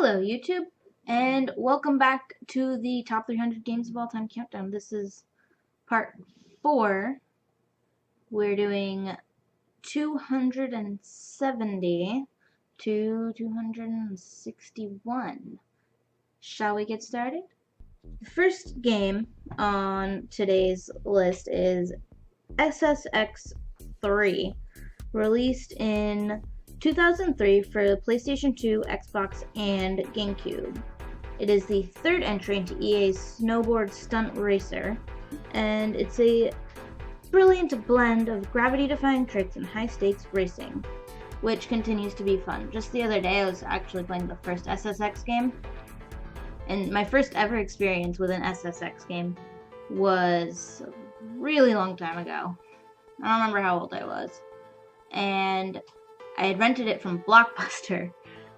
Hello YouTube, and welcome back to the top 300 games of all time countdown. This is part 4. We're doing 270 to 261. Shall we get started? The first game on today's list is SSX3, released in 2003 for the PlayStation 2, Xbox, and GameCube. It is the third entry into EA's Snowboard Stunt Racer, and it's a brilliant blend of gravity-defying tricks and high-stakes racing, which continues to be fun. Just the other day, I was actually playing the first SSX game, and my first ever experience with an SSX game was a really long time ago. I don't remember how old I was. And I had rented it from Blockbuster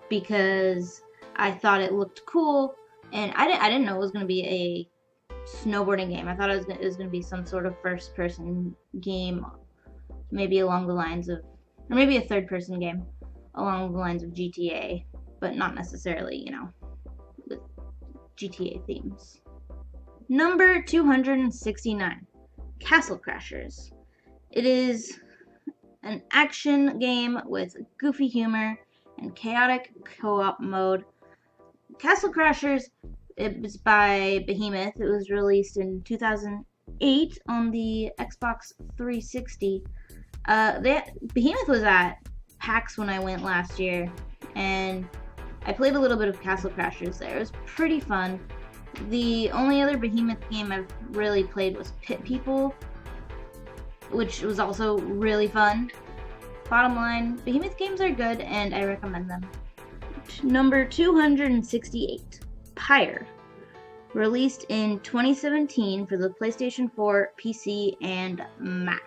because I thought it looked cool, and I didn't know it was going to be a snowboarding game. I thought it was going to be some sort of first-person game, maybe along the lines of, or maybe a third-person game along the lines of GTA, but not necessarily, with GTA themes. Number 269, Castle Crashers. It is an action game with goofy humor and chaotic co-op mode. Castle Crashers, it was by Behemoth. It was released in 2008 on the Xbox 360. Behemoth was at PAX when I went last year, and I played a little bit of Castle Crashers there. It was pretty fun. The only other Behemoth game I've really played was Pit People, which was also really fun. Bottom line, Behemoth games are good, and I recommend them. Number 268, Pyre. Released in 2017 for the PlayStation 4, PC, and Mac.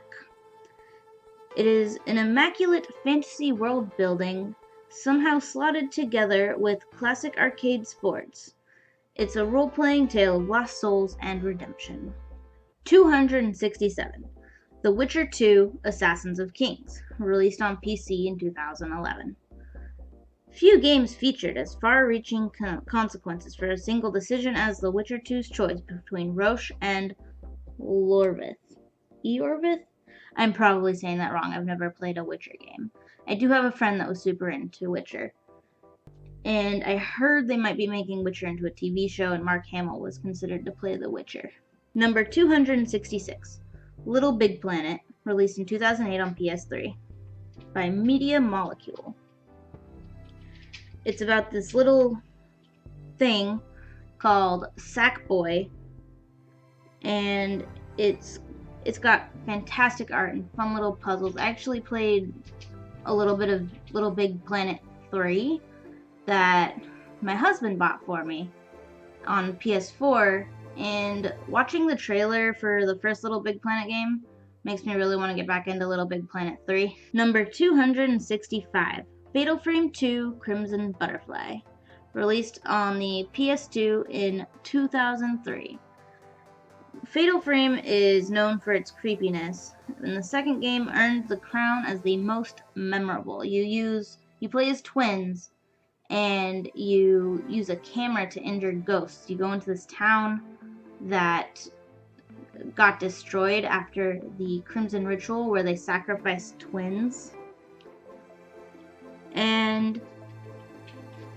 It is an immaculate fantasy world building, somehow slotted together with classic arcade sports. It's a role-playing tale of lost souls and redemption. 267. The Witcher 2: Assassins of Kings, released on PC in 2011. Few games featured as far-reaching consequences for a single decision as The Witcher 2's choice between Roche and Lorvith. Eorvith? I'm probably saying that wrong. I've never played a Witcher game. I do have a friend that was super into Witcher, and I heard they might be making Witcher into a TV show, and Mark Hamill was considered to play The Witcher. Number 266. LittleBigPlanet, released in 2008 on PS3 by Media Molecule. It's about this little thing called Sackboy, and it's got fantastic art and fun little puzzles. I actually played a little bit of LittleBigPlanet 3 that my husband bought for me on PS4. And watching the trailer for the first LittleBigPlanet game makes me really want to get back into LittleBigPlanet 3. Number 265, Fatal Frame 2: Crimson Butterfly, released on the PS2 in 2003. Fatal Frame is known for its creepiness, and the second game earned the crown as the most memorable. You play as twins, and you use a camera to injure ghosts. You go into this town that got destroyed after the Crimson Ritual, where they sacrificed twins, and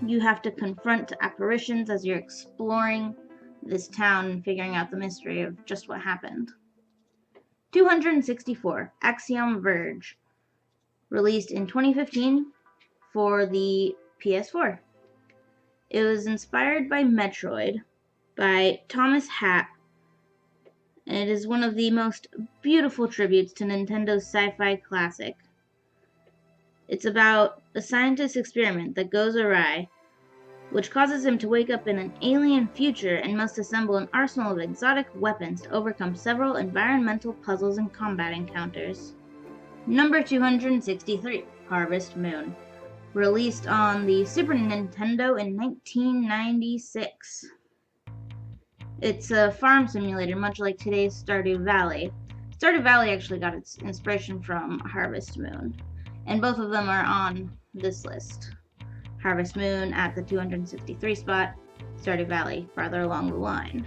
you have to confront apparitions as you're exploring this town and figuring out the mystery of just what happened. 264, Axiom Verge, released in 2015 for the PS4. It was inspired by Metroid by Thomas Happ, and it is one of the most beautiful tributes to Nintendo's sci-fi classic. It's about a scientist's experiment that goes awry, which causes him to wake up in an alien future and must assemble an arsenal of exotic weapons to overcome several environmental puzzles and combat encounters. Number 263, Harvest Moon, released on the Super Nintendo in 1996. It's a farm simulator, much like today's Stardew Valley. Stardew Valley actually got its inspiration from Harvest Moon, and both of them are on this list. Harvest Moon at the 263 spot, Stardew Valley farther along the line.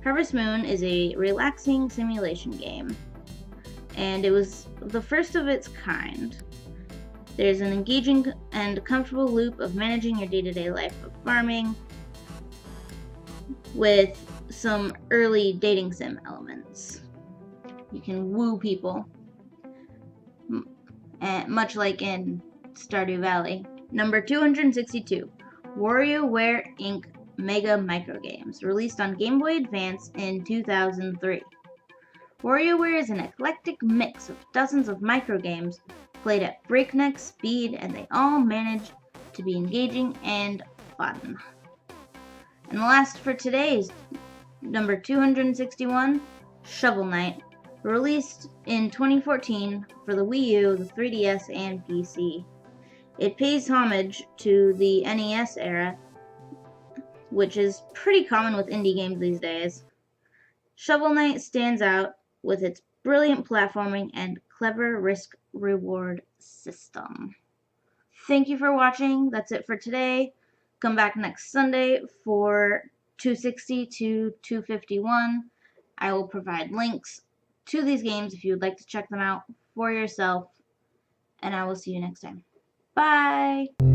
Harvest Moon is a relaxing simulation game, and it was the first of its kind. There's an engaging and comfortable loop of managing your day-to-day life of farming with some early dating sim elements. You can woo people, much like in Stardew Valley. Number 262, WarioWare Inc. Mega Microgames, released on Game Boy Advance in 2003. WarioWare is an eclectic mix of dozens of microgames played at breakneck speed, and they all manage to be engaging and fun. And the last for today is number 261, Shovel Knight, released in 2014 for the Wii U, the 3DS, and PC. It pays homage to the NES era, which is pretty common with indie games these days. Shovel Knight stands out with its brilliant platforming and clever risk-reward system. Thank you for watching. That's it for today. Come back next Sunday for 260 to 251. I will provide links to these games if you would like to check them out for yourself. And I will see you next time. Bye!